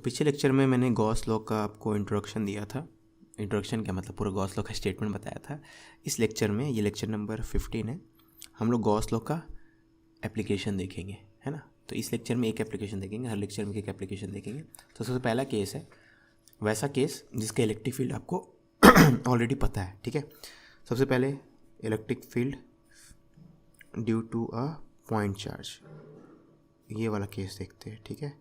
पिछले लेक्चर में मैंने गॉस लॉ का आपको इंट्रोडक्शन दिया था। इंट्रोडक्शन क्या मतलब, पूरा गॉस लॉ का स्टेटमेंट बताया था। इस लेक्चर में, ये लेक्चर नंबर 15 है, हम लोग गॉस लॉ का एप्लीकेशन देखेंगे, है ना। तो इस लेक्चर में एक एप्लीकेशन देखेंगे, हर लेक्चर में एक एप्लीकेशन देखेंगे। तो सबसे पहला केस है वैसा केस जिसका इलेक्ट्रिक फील्ड आपको ऑलरेडी पता है, ठीक है। सबसे पहले electric field due to a point charge, ये वाला केस देखते हैं, ठीक है।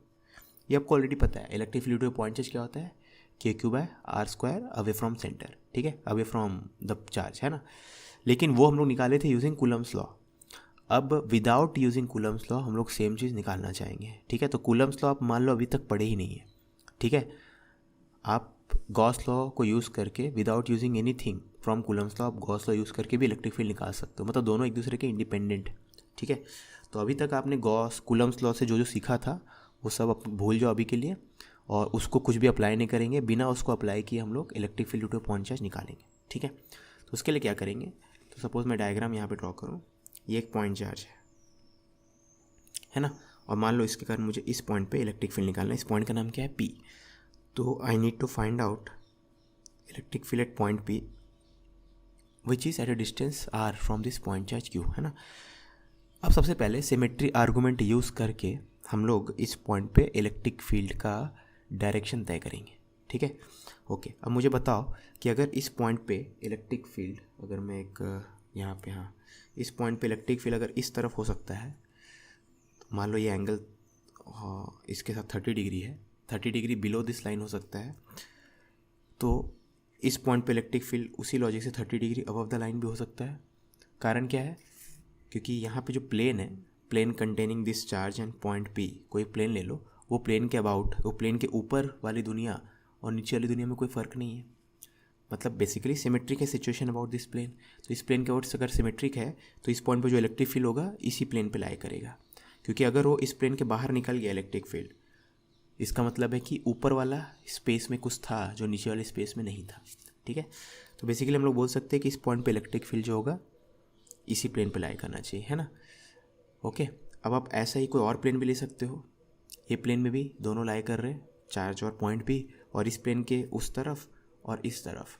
ये आपको ऑलरेडी पता है, electric field due to point charge क्या होता है, Q/R² अवे फ्रॉम सेंटर, ठीक है, अवे फ्रॉम द चार्ज, है ना। लेकिन वो हम लोग निकाले थे यूजिंग कूलम्स लॉ। अब विदाउट यूजिंग कूलम्स लॉ हम लोग सेम चीज़ निकालना चाहेंगे, ठीक है। तो कूलम्स लॉ आप मान लो अभी तक पढ़े ही नहीं है, ठीक है। आप गॉस लॉ को यूज़ करके without using anything from Coulomb's law, आप गॉस लॉ यूज़ करके भी इलेक्ट्रिक फील्ड निकाल सकते हो, मतलब दोनों एक दूसरे के इंडिपेंडेंट, ठीक है। तो अभी तक आपने कूलम्स लॉ से जो जो सीखा था वो सब आप भूल जाओ अभी के लिए, और उसको कुछ भी अप्लाई नहीं करेंगे। बिना उसको अप्लाई किए हम लोग electric field due to point charge निकालेंगे, ठीक है। तो उसके लिए क्या करेंगे, तो सपोज मैं डायग्राम यहाँ पे ड्रॉ करूँ, ये एक पॉइंट चार्ज है ना, और मान लो इसके कारण मुझे इस पॉइंट पे इलेक्ट्रिक फील्ड निकालना है। इस पॉइंट का नाम क्या है, P। तो I need to find out electric field at point P which is at a distance R from this point charge Q, है ना। अब सबसे पहले सिमेट्री आर्गूमेंट यूज़ करके हम लोग इस पॉइंट पे इलेक्ट्रिक फील्ड का डायरेक्शन तय करेंगे, ठीक है। ओके, अब मुझे बताओ कि अगर इस पॉइंट पे इलेक्ट्रिक फील्ड, अगर मैं एक यहाँ पे, हाँ, इस पॉइंट पे इलेक्ट्रिक फील्ड अगर इस तरफ हो सकता है, तो मान लो ये एंगल इसके साथ 30 डिग्री है, 30 डिग्री बिलो दिस लाइन हो सकता है, तो इस पॉइंट पे इलेक्ट्रिक फील्ड उसी लॉजिक से 30 डिग्री अबव द लाइन भी हो सकता है। कारण क्या है, क्योंकि यहाँ पे जो प्लेन है, plane containing this charge and point P, कोई प्लेन ले लो, वो प्लेन के अबाउट, वो प्लेन के ऊपर वाली दुनिया और नीचे वाली दुनिया में कोई फ़र्क नहीं है, मतलब बेसिकली सिमेट्रिक है सिचुएशन अबाउट दिस प्लेन। तो इस प्लेन के अबाउट अगर सिमेट्रिक है तो इस पॉइंट पे जो इलेक्ट्रिक फील्ड होगा इसी प्लेन पे लाई करेगा, क्योंकि अगर वो इस प्लेन के बाहर निकल गया इलेक्ट्रिक फील्ड, इसका मतलब है कि ऊपर वाला स्पेस में कुछ था जो नीचे वाले स्पेस में नहीं था, ठीक है। तो बेसिकली हम लोग बोल सकते हैं कि इस पॉइंट पे इलेक्ट्रिक फील्ड जो होगा इसी प्लेन पे लाई करना चाहिए, है ना। ओके, अब आप ऐसा ही कोई और प्लेन भी ले सकते हो, ये प्लेन में भी दोनों लाई कर रहे हैं, चार्ज और पॉइंट भी, और इस प्लेन के उस तरफ और इस तरफ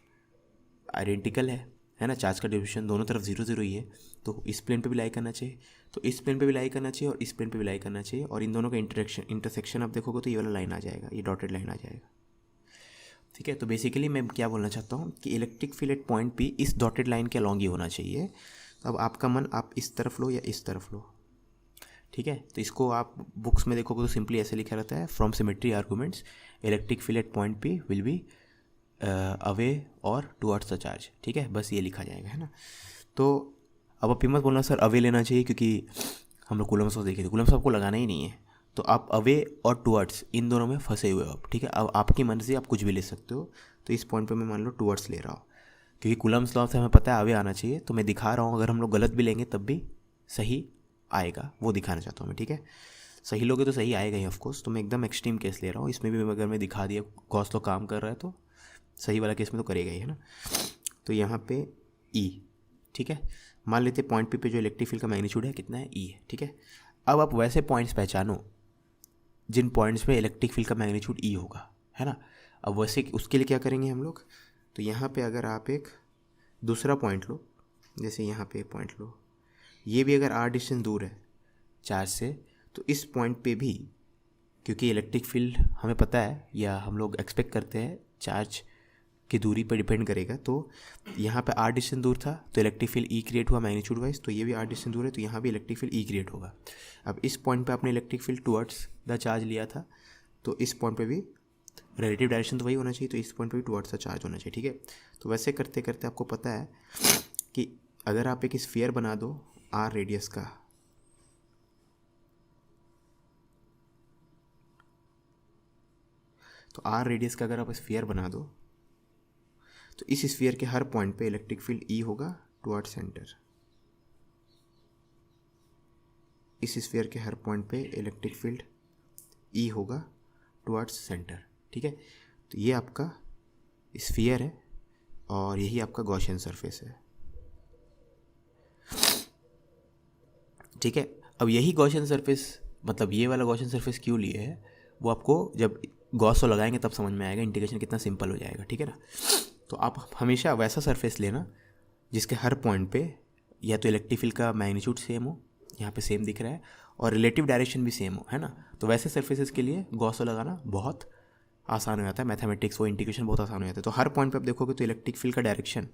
आइडेंटिकल है ना, चार्ज का डिस्ट्रीब्यूशन दोनों तरफ 0 0 ही है, तो इस प्लेन पे भी लाई करना चाहिए, तो इस प्लेन पे भी लाई करना चाहिए और इस प्लेन पे भी लाई करना चाहिए, और इन दोनों का इंटरसेक्शन आप देखोगे तो ये वाला लाइन आ जाएगा, ये डॉटेड लाइन आ जाएगा, ठीक है। तो बेसिकली मैं क्या बोलना चाहता हूँ कि electric field at point P इस डॉटेड लाइन के अलॉन्ग ही होना चाहिए। अब आपका मन, आप इस तरफ लो या इस तरफ लो, ठीक है। तो इसको आप बुक्स में देखोगे तो सिंपली ऐसे लिखा रहता है, from symmetry arguments electric field at point P will be away और टुवर्ड्स द चार्ज, ठीक है, बस ये लिखा जाएगा, है ना। तो अब आप मत बोलना सर अवे लेना चाहिए, क्योंकि हम लोग कूलम्स को देखे थे, कूलम्स आपको लगाना ही नहीं है, तो आप अवे और टुवर्ड्स इन दोनों में फंसे हुए हो आप, ठीक है। अब आपकी मर्जी, आप कुछ भी ले सकते हो। तो इस पॉइंट पे मैं मान लो टुवर्ड्स ले रहा हूँ, क्योंकि कूलम्स लॉ से हमें पता है अवे आना चाहिए, तो मैं दिखा रहा हूँ, अगर हम लोग गलत भी लेंगे तब भी सही आएगा, वो दिखाना चाहता हूँ मैं, ठीक है। सही लोगे तो सही आएगा ही ऑफकोर्स, तो मैं एकदम एक्सट्रीम केस ले रहा हूँ, इसमें भी अगर मैं दिखा दिया गॉस लॉ काम कर रहा है तो सही वाला केस में तो करेगा ही, है ना। तो यहाँ पे E, ठीक है, मान लेते पॉइंट P पे जो इलेक्ट्रिक फील्ड का मैग्नीट्यूड है कितना है, E है, ठीक है। अब आप वैसे पॉइंट्स पहचानो जिन पॉइंट्स पे इलेक्ट्रिक फील्ड का मैग्नीट्यूड E होगा, है ना। अब वैसे उसके लिए क्या करेंगे हम लोग, तो यहाँ पे अगर आप एक दूसरा पॉइंट लो, जैसे यहाँ पे एक पॉइंट लो, ये भी अगर R डिस्टेंस दूर है चार्ज से, तो इस पॉइंट पे भी, क्योंकि इलेक्ट्रिक फील्ड हमें पता है या हम लोग एक्सपेक्ट करते हैं चार्ज की दूरी पर डिपेंड करेगा, तो यहाँ पे R डिस्टेंस दूर था तो इलेक्ट्रिक फील्ड E क्रिएट हुआ मैग्नीट्यूड वाइज, तो ये भी R डिस्टेंस दूर है तो यहाँ भी इलेक्ट्रिक फील्ड E क्रिएट होगा। अब इस पॉइंट पे आपने electric field towards the charge लिया था, तो इस पॉइंट पे भी रिलेटिव डायरेक्शन तो वही होना चाहिए, तो इस पॉइंट पे भी टुवर्ड्स द चार्ज होना चाहिए, ठीक है। तो वैसे करते करते आपको पता है कि अगर आप एक स्फीयर बना दो R रेडियस का, तो R रेडियस का अगर आप स्फीयर बना दो, तो इस स्फीयर के हर पॉइंट पे इलेक्ट्रिक फील्ड E होगा टुवर्ड्स सेंटर, इस स्फीयर के हर पॉइंट पे इलेक्ट्रिक फील्ड E होगा टुवर्ड्स सेंटर, ठीक है। तो ये आपका स्फीयर है और यही आपका गॉसियन सरफेस है, ठीक है। अब यही गॉसियन सरफेस, मतलब ये वाला गॉसियन सरफेस क्यों लिए है, वो आपको जब गॉस लॉ लगाएंगे तब समझ में आएगा इंटीग्रेशन कितना सिंपल हो जाएगा, ठीक है ना। तो आप हमेशा वैसा सरफेस लेना जिसके हर पॉइंट पे या तो इलेक्ट्रिक फील्ड का मैग्नीट्यूड सेम हो, यहाँ पे सेम दिख रहा है, और रिलेटिव डायरेक्शन भी सेम हो, है ना। तो वैसे सरफेसेस के लिए गॉस लॉ लगाना बहुत आसान हो जाता है, मैथमेटिक्स वो इंटीग्रेशन बहुत आसान हो जाता है। तो हर पॉइंट पे आप देखोगे तो इलेक्ट्रिक फील्ड का डायरेक्शन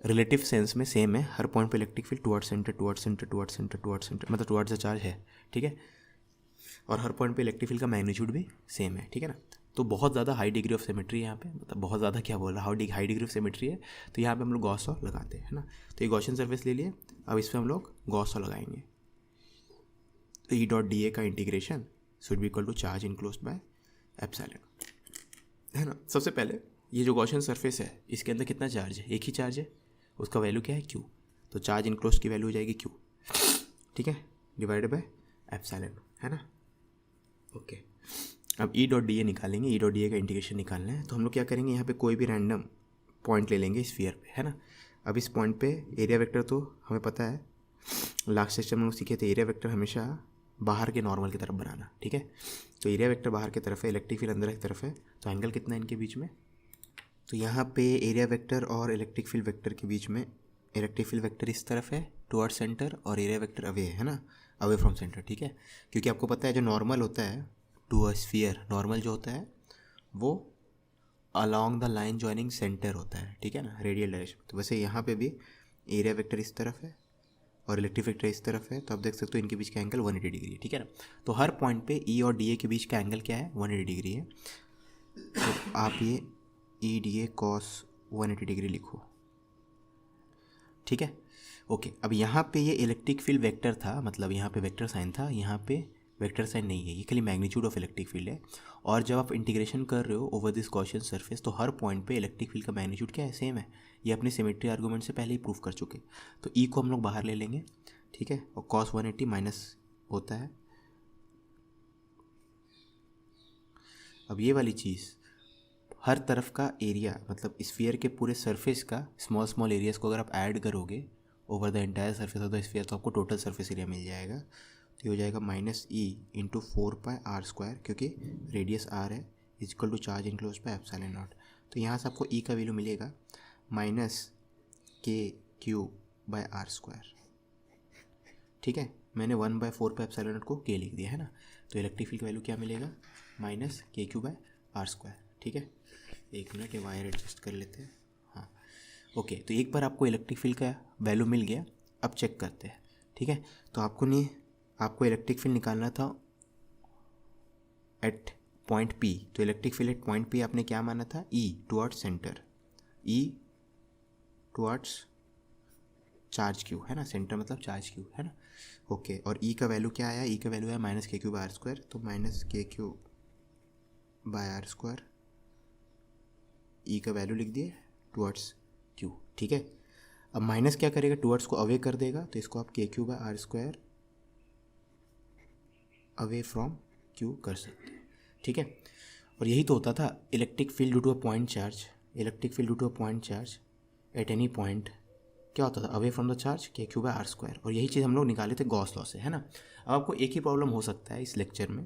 रिलेटिव सेंस में सेम है, हर पॉइंट पे electric field towards centre towards centre towards centre towards centre मतलब टुवर्ड्स द चार्ज है, ठीक है। और हर पॉइंट पे इलेक्ट्रिक फील्ड का मैग्नीट्यूड भी सेम है, ठीक है ना। तो बहुत ज़्यादा हाई डिग्री ऑफ सिमेट्री है यहाँ पे, मतलब बहुत ज़्यादा क्या बोल रहा है, हाई डिग्री ऑफ सिमेट्री है। तो यहाँ पे हम लोग गॉस लॉ लगाते हैं, है ना। तो ये गॉसियन सरफेस ले लिए, अब इस पर हम लोग गॉस लॉ लगाएंगे। तो ई डॉट डी ए का integration should be equal to charge enclosed by epsilon, है ना। सबसे पहले ये जो गॉसियन सरफेस है इसके अंदर कितना चार्ज है, एक ही चार्ज है, उसका वैल्यू क्या है क्यू। तो चार्ज इनक्लोज्ड की वैल्यू हो जाएगी क्यू, ठीक है, डिवाइडेड बाय एप्सिलॉन, है ना। ओके, अब ई डॉट डी ए निकालेंगे, ई डॉट डी ए का इंटीग्रेशन निकालना है। तो हम लोग क्या करेंगे, यहाँ पे कोई भी रैंडम पॉइंट ले लेंगे स्फीयर पे, है ना। अब इस पॉइंट पे एरिया वेक्टर तो हमें पता है, लास्ट सेक्शन में हम लोग सीखे थे, एरिया वेक्टर हमेशा बाहर के नॉर्मल की तरफ बनाना, ठीक है। तो एरिया वेक्टर बाहर की तरफ है, इलेक्ट्रिक फील्ड अंदर की तरफ है, तो एंगल कितना है इनके बीच में। तो यहाँ पे एरिया वेक्टर और इलेक्ट्रिक फील्ड वेक्टर के बीच में इलेक्ट्रिक फील्ड वेक्टर इस तरफ है टुवर्ड्स सेंटर, और एरिया वेक्टर अवे है ना, अवे फ्रॉम सेंटर, ठीक है। क्योंकि आपको पता है जो नॉर्मल होता है टू अ स्फीयर, नॉर्मल जो होता है वो along the line joining centre होता है, ठीक है ना, रेडियल डायरेक्शन। तो वैसे यहाँ पे भी एरिया वेक्टर इस तरफ है और इलेक्ट्रिक वेक्टर इस तरफ है, तो आप देख सकते हो इनके बीच का एंगल 180 डिग्री है, ठीक है ना। तो हर पॉइंट पे ई और डी ए के बीच का एंगल क्या है, 180 डिग्री है। तो आप ये E D A cos 180 degree लिखो, ठीक है। ओके, अब यहाँ पे ये इलेक्ट्रिक फील्ड वेक्टर था, मतलब यहाँ पे वेक्टर साइन था, यहाँ पे वेक्टर साइन नहीं है, ये खाली मैग्नीट्यूड ऑफ इलेक्ट्रिक फील्ड है। और जब आप इंटीग्रेशन कर रहे हो ओवर दिस गॉसियन सरफेस, तो हर पॉइंट पे इलेक्ट्रिक फील्ड का मैग्नीट्यूड क्या है, सेम है। ये अपने सिमेट्री आर्गूमेंट से पहले ही प्रूफ कर चुके। तो ई को हम लोग बाहर ले लेंगे, ठीक है, और कॉस 180 माइनस होता है। अब ये वाली चीज़ हर तरफ का एरिया, मतलब स्फीयर के पूरे सरफेस का स्मॉल स्मॉल एरियाज को अगर आप ऐड करोगे over the entire surface of the sphere, तो आपको टोटल सरफेस एरिया मिल जाएगा। तो ये हो जाएगा माइनस ई इंटू 4πr², क्योंकि रेडियस आर है, equal to charge enclose by epsilon naught. तो यहाँ से आपको ई का वैल्यू मिलेगा माइनस KQ/r², ठीक है। मैंने 1/4 पे एप्सिलॉन नॉट को के लिख दिया है ना। तो इलेक्ट्रिक फील्ड का वैल्यू क्या मिलेगा, माइनस KQ/r², ठीक है। एक मिनट, ये वायर एडजस्ट कर लेते हैं, हाँ ओके। तो एक बार आपको इलेक्ट्रिक फील्ड का वैल्यू मिल गया, अब चेक करते हैं, ठीक है। तो आपको इलेक्ट्रिक फील्ड निकालना था एट पॉइंट P। तो electric field at point P आपने क्या माना था, E towards centre, E towards charge Q, है ना, सेंटर मतलब चार्ज Q, है ना। ओके, और E का वैल्यू क्या आया, E का वैल्यू है माइनस KQ/r², तो माइनस KQ/r², E का वैल्यू लिख दिए टुवर्ड्स Q, ठीक है। अब माइनस क्या करेगा, टुवर्ड्स को अवे कर देगा, तो इसको आप KQ/r² अवे फ्रॉम Q कर सकते हैं, ठीक है। और यही तो होता था electric field due to a point charge, electric field due to a point charge at any point क्या होता था, away from the charge KQ/r²। और यही चीज़ हम लोग निकाले थे गॉस लॉ से, है ना। अब आपको एक ही प्रॉब्लम हो सकता है इस लेक्चर में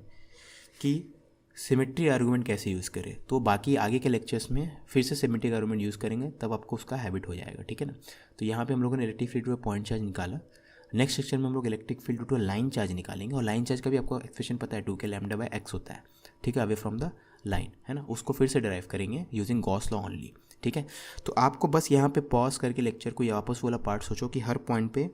कि सिमेट्री आर्गूमेंट कैसे यूज़ करें, तो बाकी आगे के लेक्चर्स में फिर से सिमेट्रिक आर्गूमेंट यूज़ करेंगे, तब आपको उसका हैबिट हो जाएगा, ठीक है ना। तो यहाँ पे हम लोगों ने electric field to point charge निकाला। नेक्स्ट सेक्शन में हम लोग electric field to line charge निकालेंगे, और लाइन चार्ज का भी आपको एक्सप्रेशन पता है, 2k λ/x होता है, ठीक है, अवे फ्रॉम द लाइन, है ना। उसको फिर से डिराइव करेंगे यूजिंग गॉस लॉ ओनली, ठीक है। तो आपको बस यहाँ पे पॉज करके लेक्चर को वापस वाला पार्ट सोचो कि हर पॉइंट पे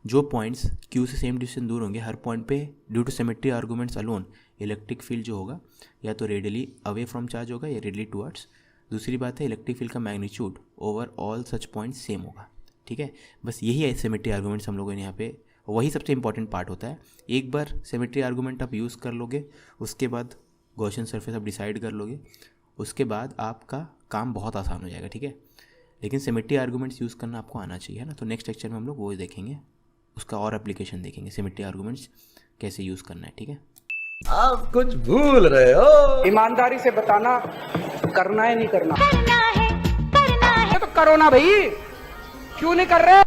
जो पॉइंट्स Q से सेम डिस्टेंस दूर होंगे, हर पॉइंट पे due to symmetry arguments alone electric field जो होगा या तो रेडियली अवे फ्रॉम चार्ज होगा या रेडियली टुवर्ड्स। दूसरी बात है इलेक्ट्रिक फील्ड का magnitude over all such points same होगा, ठीक है। बस यही है सिमेट्री आर्गूमेंट्स हम लोगों ने यहाँ पे, वही सबसे इंपॉर्टेंट पार्ट होता है। एक बार सिमेट्री आर्गूमेंट आप यूज़ कर लोगे, उसके बाद गॉसियन सरफेस आप डिसाइड कर लोगे, उसके बाद आपका काम बहुत आसान हो जाएगा, ठीक है। लेकिन सिमेट्री आर्गूमेंट्स यूज़ करना आपको आना चाहिए, है ना। तो नेक्स्ट लेक्चर में हम लोग वो देखेंगे, उसका और एप्लीकेशन देखेंगे, सिमेट्री आर्गूमेंट्स कैसे यूज़ करना है, ठीक है। आप कुछ भूल रहे हो। ईमानदारी से बताना, करना है नहीं करना, करना है तो करो ना भाई, क्यों नहीं कर रहे।